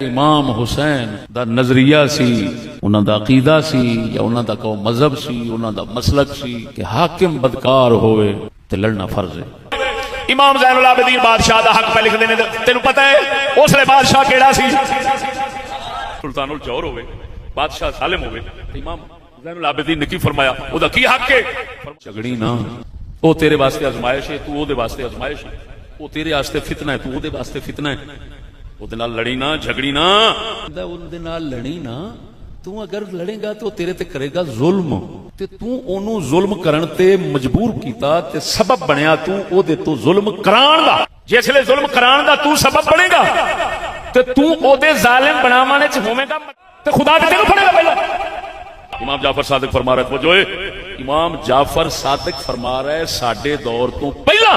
امام حسین دا نظریہ سی، انہاں دا عقیدہ سی یا انہاں دا کوئی مذہب سی، انہاں دا مسلک سی کہ حاکم بدکار ہوئے تے لڑنا فرض ہے۔ امام زین العابدین بادشاہ دا حق پہ لکھ دینے تینوں پتہ ہے اس لئے بادشاہ کیڑا سی؟ سلطان الجور ہوئے، بادشاہ ظالم ہوئے، امام زین العابدین نے کی فرمایا او دا کی حق ہے؟ جھگڑی نہ، او تیرے واسطے آزمائش ہے، تو او دے واسطے آزمائش ہے، او تیرے واسطے فتنہ ہے، تو او دے واسطے فتنہ ہے۔ او دے نال لڑی نہ، جھگڑی نہ، او دے نال لڑی نہ، تو اگر لڑے گا تو تیرے تے کرے گا ظلم، تے تو اونوں ظلم کرن تے مجبور کیتا تے سبب بنیا تو او دے تو ظلم کران دا، جس لئے ظلم کران دا تو سبب بنے گا تے تو او دے ظالم بناوانے چ ہوویں گا تے خدا تے تینوں پڑے گا پہلا۔ امام جعفر صادق فرما رہے توجہ، امام جعفر صادق فرما رہے ساڈے دور تو پہلا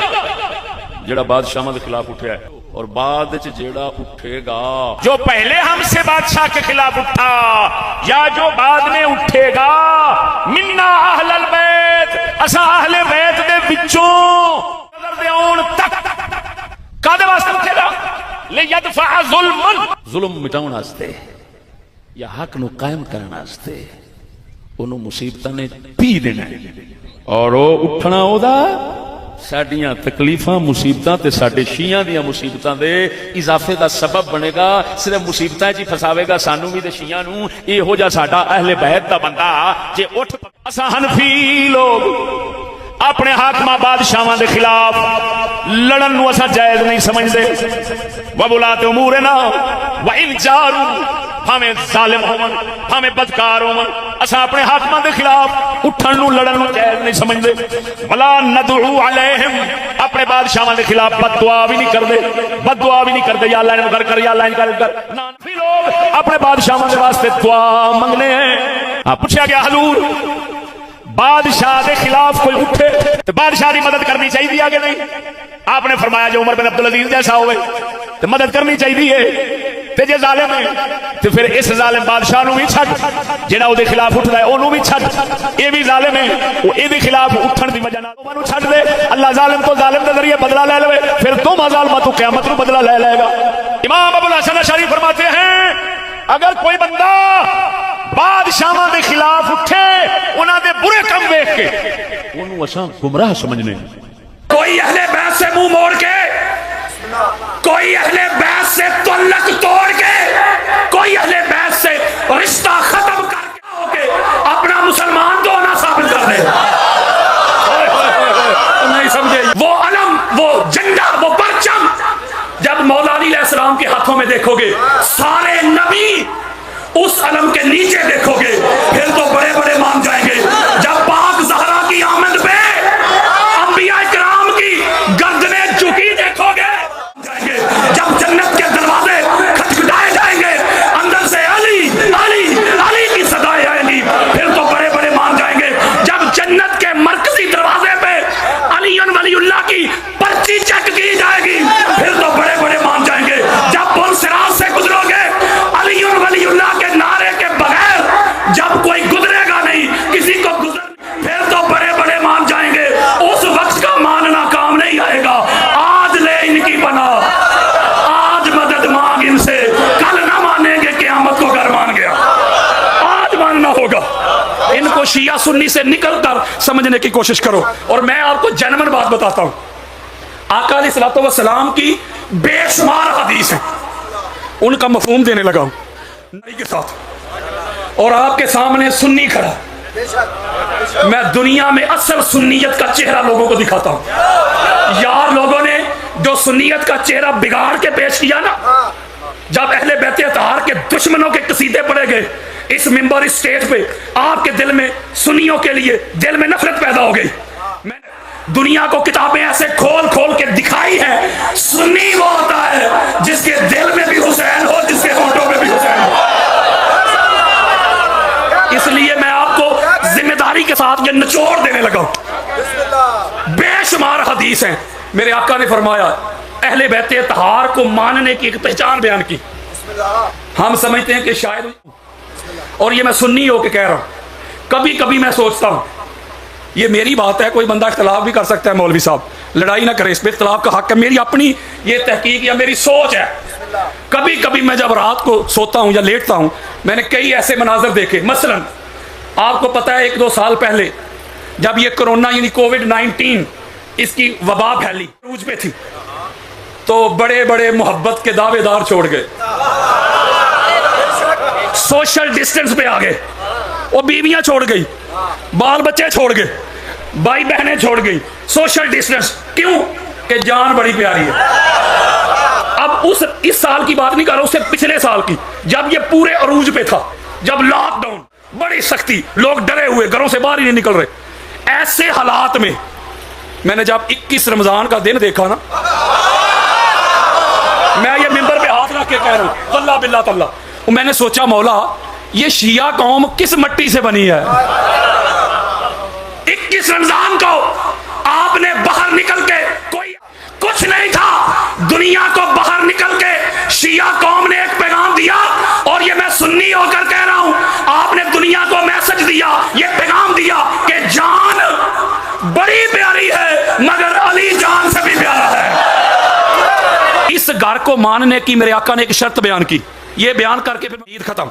جڑا بادشاہاں دے خلاف اٹھیا ہے اور بعد وچ جیڑا اٹھے گا، جو پہلے ہم سے بادشاہ کے خلاف اٹھا یا جو بعد میں اٹھے گا، منا اہل البیت، اسا اہل بیت دے وچوں نظر دے اون تک کادے واسطے اٹھے گا؟ لیدفع ظلما، ظلم مٹاؤن واسطے یا حق نو قائم کرن واسطے، انہوں مصیبتاں نے پی دینا ہے اور او اٹھنا او دا ساڈیاں تکلیفاں مصیبتاں تے ساڈے شیعاں دیاں مصیبتاں دے اضافے دا سبب بنے گا، صرف مصیبتاں جی پھساوے گا سانو بھی تے شیعاں نو۔ اے ہو جا ساڈا اہل بیت دا بندہ جے اٹھ اساں حنفی لوگ اپنے حاکمہ بادشاہاں دے خلاف لڑن نو اساں جائز نہیں سمجھدے۔ وَوُلَاتِ أُمُورِنَا وَإِنْ جَارُوا، ہمیں ظالم ہون ہمیں بدکار ہون اساں اپنے حاکماں دے خلاف اٹھن نو لڑن نو جائز نہیں سمجھدے۔ وَلَا نَدْعُو عَلَيْهِمْ، اپنے بادشاہاں دے خلاف بد دعا بھی نہیں کردے، بد دعا بھی نہیں کردے یا اللہ انہوں کر کر یا اللہ انہوں کر کر۔ نانفی لوگ اپنے بادشاہاں دے واسطے دعا منگنے ہیں۔ پوچھا گیا حضور بادشاہ دے خلاف کوئی اٹھے تو بادشاہ دی مدد کرنی چاہیے آگے نہیں؟ آپ نے فرمایا جو عمر بن عبدالعزیز جیسا ہوئے تو مدد کرنی چاہیے، تے جے ظالم ہے تو پھر اس ظالم بادشاہ نو بھی چھڈ، جڑا او دے خلاف اٹھدا ہے اونوں بھی چھڈ، اے بھی ظالم ہے، او اے دے خلاف اٹھن دی وجہ نال اونوں چھڈ دے، اللہ ظالم تو ظالم دے ذریعے بدلہ لے لے، پھر تم ظالمہ تو قیامت نو بدلہ لے لے گا۔ امام ابو الحسن اشعری فرماتے ہیں اگر کوئی بندہ بادشاہاں دے خلاف اٹھے انہاں دے برے کم دیکھ کے انہوں اساں گمراہ سمجھنے، کوئی اہل بیت سے منہ موڑ کے، کوئی اہل بیت سے تعلق توڑ کے، کوئی اہل بیت سے رشتہ ختم کر کے اپنا مسلمان تو نہ ثابت کر دے، نہیں سمجھے؟ وہ علم، وہ جھنڈا، وہ پرچم جب مولا علی علیہ السلام کے ہاتھوں میں دیکھو گے، سارے نبی اس علم کے نیچے دیکھو گے، پھر تو بڑے بڑے مان جائیں گے۔ جب پاک زہرا کی آمد پہ انبیاء کرام کی گردنیں جھکی دیکھو گے، جب جنت کے دروازے کھٹکھٹائے جائیں گے، اندر سے علی علی علی کی صدائیں آئیں گی، پھر تو بڑے بڑے مان جائیں گے۔ جب جنت کے مرکزی دروازے پہ علی ولی اللہ کی پرچی چیک کی جائے گی، پھر تو بڑے بڑے مان جائیں گے۔ جب پل صراط سے گزرو گے، علی ولی اللہ کے نعرے کے بغیر جب کوئی گزرے گا نہیں، کسی کو گزر، پھر تو بڑے بڑے مان جائیں گے۔ اس وقت کا ماننا کام نہیں آئے گا۔ آج لے ان کی پناہ، آج مدد مانگ ان سے، کل نہ مانیں گے قیامت کو گھر مان گیا، آج ماننا ہوگا۔ ان کو شیعہ سنی سے نکل کر سمجھنے کی کوشش کرو۔ اور میں آپ کو جنمن بات بتاتا ہوں، آقا علیہ الصلوۃ والسلام کی بے شمار حدیث ہیں، ان کا مفہوم دینے لگا ہوں نبی کے ساتھ، اور آپ کے سامنے سنی کھڑا، میں دنیا میں اصل سنیت کا چہرہ لوگوں کو دکھاتا ہوں۔ یار لوگوں نے جو سنیت کا چہرہ بگاڑ کے پیش کیا نا، جب اہل بیت اطہار کے دشمنوں کے قصیدے پڑے گئے اس ممبر اس سٹیج پہ، آپ کے دل میں سنیوں کے لیے دل میں نفرت پیدا ہو گئی۔ میں دنیا کو کتابیں ایسے کھول کھول کے دکھائی ہے، سنی وہ ہوتا ہے جس کے دل میں بھی حسین ہو، جس کے ہونٹوں میں بھی حسین ہو۔ اس لیے میں آپ کو ذمہ داری کے ساتھ یہ نچوڑ دینے لگا ہوں۔ بے شمار حدیث ہیں، میرے آقا نے فرمایا اہل بیت اطہار کو ماننے کی ایک پہچان بیان کی۔ ہم سمجھتے ہیں کہ شاید، اور یہ میں سنی ہو کے کہہ رہا ہوں، کبھی کبھی میں سوچتا ہوں یہ میری بات ہے، کوئی بندہ اختلاف بھی کر سکتا ہے، مولوی صاحب لڑائی نہ کرے، اس پہ اختلاف کا حق ہے، میری اپنی یہ تحقیق یا میری سوچ ہے۔ کبھی کبھی میں جب رات کو سوتا ہوں یا لیٹتا ہوں میں نے کئی ایسے مناظر دیکھے. مثلا آپ کو پتا ہے 1-2 سال پہلے جب یہ کرونا یعنی کووڈ-19 اس کی وبا پھیلی عروج پہ تھی تو بڑے بڑے محبت کے دعوے دار چھوڑ گئے, سوشل ڈسٹنس پہ آ گئے, وہ بیویاں چھوڑ گئی, بال بچے چھوڑ گئے, بھائی بہنیں چھوڑ گئی, سوشل ڈسٹنس. کیوں؟ کہ جان بڑی پیاری ہے. اب اس سال کی بات نہیں کر رہا, اس سے پچھلے سال کی, جب یہ پورے عروج پہ تھا, جب لاک ڈاؤن, بڑی سختی, لوگ ڈرے ہوئے, گھروں سے باہر ہی نہیں نکل رہے. ایسے حالات میں میں نے جب 21 رمضان کا دن دیکھا نا, میں یہ ممبر پہ ہاتھ رکھ کے کہہ رہا ہوں واللہ باللہ تعالی, میں نے سوچا مولا یہ شیعہ قوم کس مٹی سے بنی ہے. 21 رمضان کو آپ نے باہر نکل کے, کوئی کچھ نہیں تھا, دنیا کو باہر نکل کے شیعہ قوم نے ایک پیغام دیا, اور یہ میں سنی ہو کر کہہ رہا ہوں, آپ نے دنیا کو میسج دیا, یہ پیغام دیا کہ جان بڑی پیاری ہے مگر علی جان سے بھی پیارا ہے. اس گھر کو ماننے کی میرے آقا نے ایک شرط بیان کی, یہ بیان کر کے پھر عید ختم.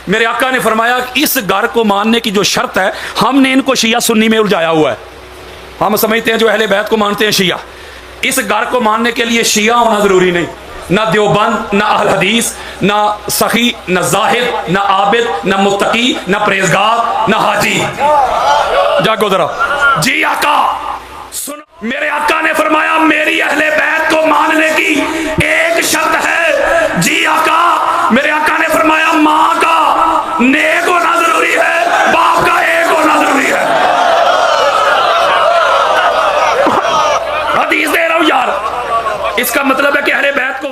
میرے آقا نے فرمایا اس گھر کو ماننے کی جو شرط ہے, ہم نے ان کو شیعہ سنی میں الجھایا ہوا ہے. ہم سمجھتے ہیں جو اہل بیت کو مانتے ہیں شیعہ, اس گھر کو ماننے کے لیے شیعہ ہونا ضروری نہیں, نہ دیوبند, نہ اہل حدیث, نہ سخی, نہ زاہد, نہ عابد, نہ متقی, نہ پرہیزگار, نہ حاجی. جاگو ذرا. جی آقا سن, میرے آقا نے فرمایا میری اہل بیت کو ماننے کی ایک شرط ہے. جی آقا, میرے آقا نے فرمایا ماں کا نیک ہونا ضروری ہے, باپ کا ایک ہونا ضروری ہے. حدیث دے رہا ہوں یار, اس کا مطلب ہے کہ اہل بیت کو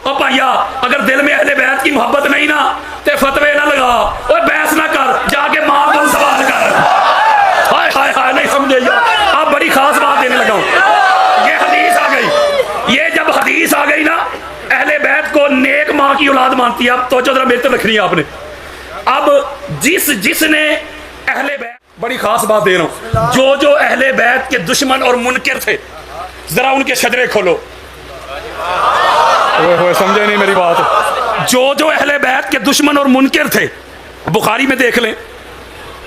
او پایا, اگر دل میں اہل بیت کی محبت نہیں نا تے فتوے نہ لگا, اور بحث نہ کر, جا کے ماں کو سوال کر. ہائے ہائے ہائے, نہیں سمجھے یار, آپ بڑی خاص بات دینے لگا ہوں. یہ حدیث آ گئی, یہ جب حدیث آ گئی نا, اہل بیت کو نیک ماں کی اولاد مانتی ہے. اب توجہ ذرا میری طرف رکھنی ہے آپ نے. اب جس نے اہل بیت, بڑی خاص بات دے رہا ہوں, جو اہل بیت کے دشمن اور منکر تھے, ذرا ان کے شجرے کھولو. سمجھے نہیں میری بات. جو اہل بیت کے دشمن اور منکر تھے, بخاری میں دیکھ لیں,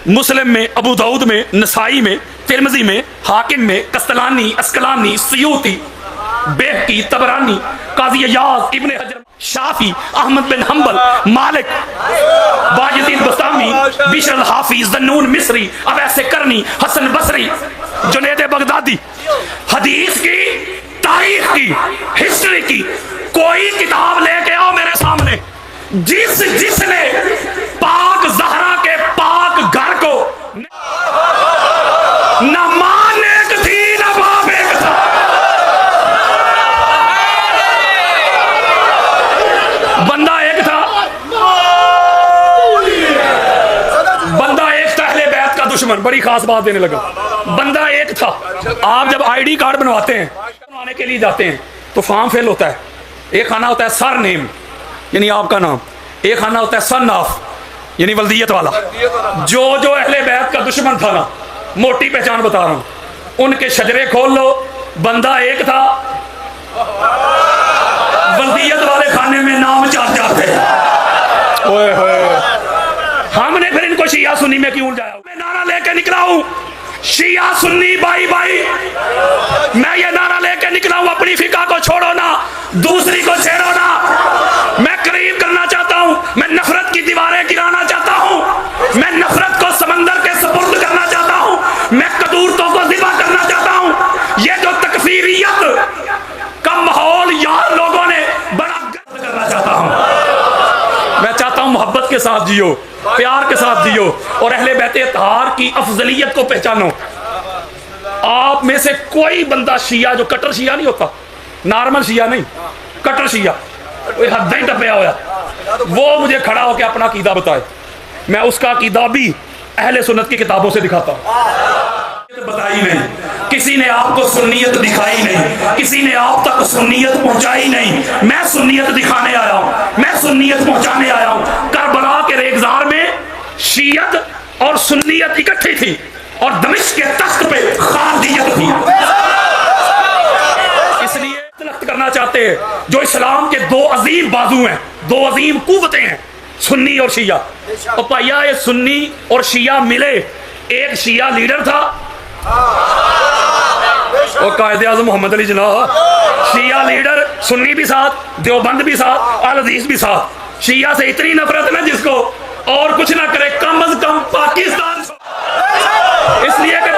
مسلم میں, ابو داؤد میں, نسائی میں, ترمذی میں, حاکم میں, قسطلانی, اسقلانی, سیوطی, بیہقی, طبرانی, قاضی عیاض, ابن حجر, شافعی, احمد بن حنبل, مالک, باجدین بسطامی, بشر الحافظ, ذنون مصری, اویس کرنی, حسن بصری, جنید بغدادی, حدیث کی, تاریخ کی, ہسٹری کی کوئی کتاب لے کے آؤ میرے سامنے, جس نے پاک زہرا کے پاک گھر کو نہ ماں ایک تھی نہ باپ ایک تھا, بندہ ایک تھا, بندہ ایک تھا اہل بیت کا دشمن. بڑی خاص بات دینے لگا, بندہ ایک تھا. آپ جب آئی ڈی کارڈ بنواتے ہیں, بنوانے کے لیے جاتے ہیں تو فارم فل ہوتا ہے. ایک خانہ ہوتا ہے سر نیم یعنی آپ کا نام, ایک خانہ ہوتا ہے سن آف یعنی ولدیت والا. جو اہل بیت کا دشمن تھا نا, موٹی پہچان بتا رہا ہوں, ان کے شجرے کھول لو, بندہ ایک تھا, ولدیت والے خانے میں نام 4 تھے. ہم نے پھر ان کو شیعہ سنی میں کیوں جایا؟ میں نعرہ لے کے نکلا ہوں شیعہ سنی بائی بائی, میں یہ نعرہ لے کے نکلا ہوں اپنی فقہ کو چھوڑو نا, دوسری کو چھیڑو نا. میں قریب کرنا چاہتا ہوں, میں نفرت کی دیواریں گرانا چاہتا ہوں, میں نفرت کو سمندر کے سپرد کرنا چاہتا ہوں, میں قدورتوں کو ذبح کرنا چاہتا ہوں. یہ جو تکفیریت کا ماحول یار لوگوں نے بڑا گرد کرنا چاہتا ہوں. میں چاہتا ہوں محبت کے ساتھ جیو, پیار کے ساتھ جیو, اور اہل بیت اطہار کی افضلیت کو پہچانو. آپ میں سے کوئی بندہ شیعہ جو کٹر شیعہ نہیں ہوتا, نارمل شیعہ نہیں, کٹر شیعہ, حد ہی ٹپیا ہوا, وہ مجھے کھڑا ہو کے اپنا عقیدہ بتائے, میں اس کا عقیدہ بھی اہل سنت کی کتابوں سے دکھاتا ہوں. بتائی نہیں, کسی نے آپ کو سنیت دکھائی نہیں, کسی نے آپ تک سنیت پہنچائی نہیں. میں سنیت دکھانے آیا ہوں, میں سنیت پہنچانے آیا ہوں. کربلا کے ریگزار میں شیعت اور سنیت اکٹھی تھی, اور دمشق کے تخت پہ خالدیت تھی. اس لیے کرنا چاہتے ہیں جو اسلام کے دو عظیم بازو ہیں, دو عظیم قوتیں ہیں, سنی اور شیعہ. اور پائیا یہ سنی اور شیعہ ملے, ایک شیعہ لیڈر تھا اور قائد اعظم محمد علی جناح, شیعہ لیڈر, سنی بھی ساتھ, دیوبند بھی ساتھ, اہل حدیث بھی ساتھ. شیعہ سے اتنی نفرت نا جس کو اور کچھ نہ کرے کم از کم پاکستان, اس لیے کہ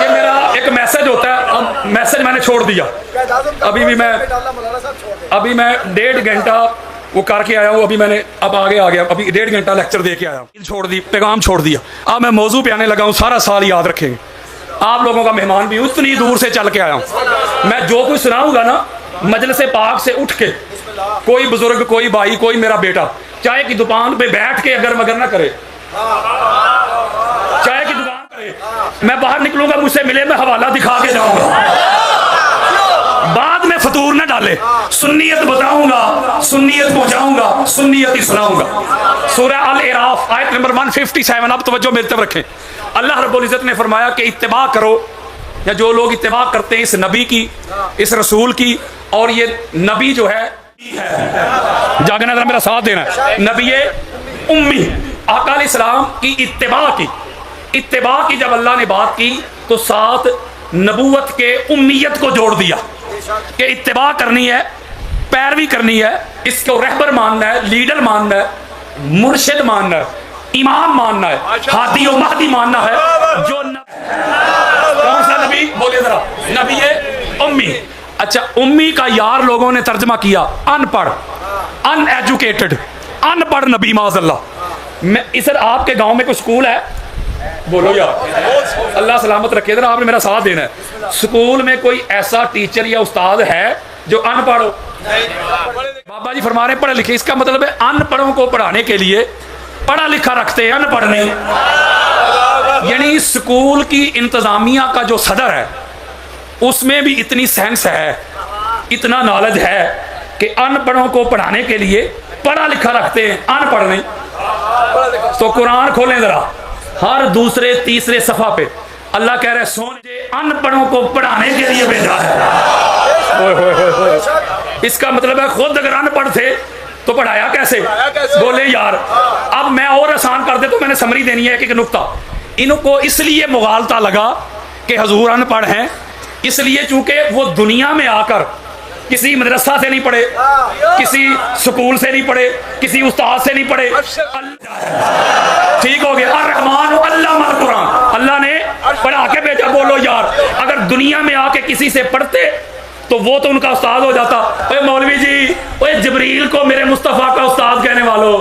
یہ میرا ایک میسج ہوتا ہے. اب میسج میں نے چھوڑ دیا, ابھی میں 1.5 گھنٹہ وہ کر کے آیا ہوں, ابھی میں نے اب آگے آ گیا, ابھی 1.5 گھنٹہ لیکچر دے کے آیا ہوں, چھوڑ دی, پیغام چھوڑ دیا. اب میں موضوع پہ آنے لگا ہوں, سارا سال یاد رکھیں گے. آپ لوگوں کا مہمان بھی اتنی دور سے چل کے آیا ہوں. میں جو کچھ سناؤں گا نا مجلس پاک سے اٹھ کے, کوئی بزرگ, کوئی بھائی, کوئی میرا بیٹا چائے کی دکان پہ بیٹھ کے اگر مگر نہ کرے, چائے کی دکان کرے, میں باہر نکلوں گا, مجھ سے ملے, میں حوالہ دکھا کے جاؤں گا, بعد میں فطور نہ ڈالے. سنیت بتاؤں گا, سنیت پہنچاؤں گا, سنیت ہی سناؤں گا. سورہ الاعراف آیت نمبر 157. اب توجہ میری طرف رکھیں. اللہ رب العزت نے فرمایا کہ اتباع کرو, یا جو لوگ اتباع کرتے ہیں اس نبی کی, اس رسول کی, اور یہ نبی جو ہے جاگنا ذرا میرا ساتھ دینا ہے, نبی امی آقا علیہ السلام کی اتباع کی. اتباع کی جب اللہ نے بات کی تو ساتھ نبوت کے امیت کو جوڑ دیا کہ اتباع کرنی ہے, پیروی کرنی ہے, اس کو رہبر ماننا ہے, لیڈر ماننا ہے, مرشد ماننا ہے, امام ماننا ہے, ہادی و مہدی ماننا ہے. جو کون سا نبی بولے ذرا, نبی امی. اچھا, امی کا یار لوگوں نے ترجمہ کیا ان پڑھ, ان ایجوکیٹڈ, ان پڑھ نبی معاذ اللہ. میں اسر آپ کے گاؤں میں کوئی سکول ہے؟ بولو یار, اللہ سلامت رکھے. ذرا آپ نے میرا ساتھ دینا ہے. سکول میں کوئی ایسا ٹیچر یا استاد ہے جو ان پڑھ ہو؟ بابا جی فرما رہے پڑھے لکھے, اس کا مطلب ہے ان پڑھوں کو پڑھانے کے لیے پڑھا لکھا رکھتے ہیں, ان پڑھ نہیں. یعنی سکول کی انتظامیہ کا جو صدر ہے اس میں بھی اتنی سینس ہے, اتنا نالج ہے کہ ان پڑھوں کو پڑھانے کے لیے پڑھا لکھا رکھتے ہیں, ان پڑھ نہیں. تو قرآن کھولیں ذرا, ہر دوسرے تیسرے صفحہ پہ اللہ کہہ رہے سوچے ان پڑھوں کو پڑھانے کے لیے بھیجا ہے. اس کا مطلب ہے خود اگر ان پڑھ تھے تو پڑھایا کیسے؟ بولے یار. اب میں اور آسان کر دے تو میں نے سمری دینی ہے ایک نقطہ. ان کو اس لیے مغالطہ لگا کہ حضور ان پڑھ ہیں, اس لیے چونکہ وہ دنیا میں آ کر کسی مدرسہ سے نہیں پڑھے, کسی سکول سے نہیں پڑھے, کسی استاد سے نہیں پڑھے. ٹھیک ہو گیا, الرحمن علم القرآن, اللہ نے پڑھا کے بھیجا. بولو یار, اگر دنیا میں آ کے کسی سے پڑھتے تو وہ تو ان کا استاد ہو جاتا. اے مولوی جی, اے جبریل کو میرے مصطفیٰ کا استاد کہنے والوں,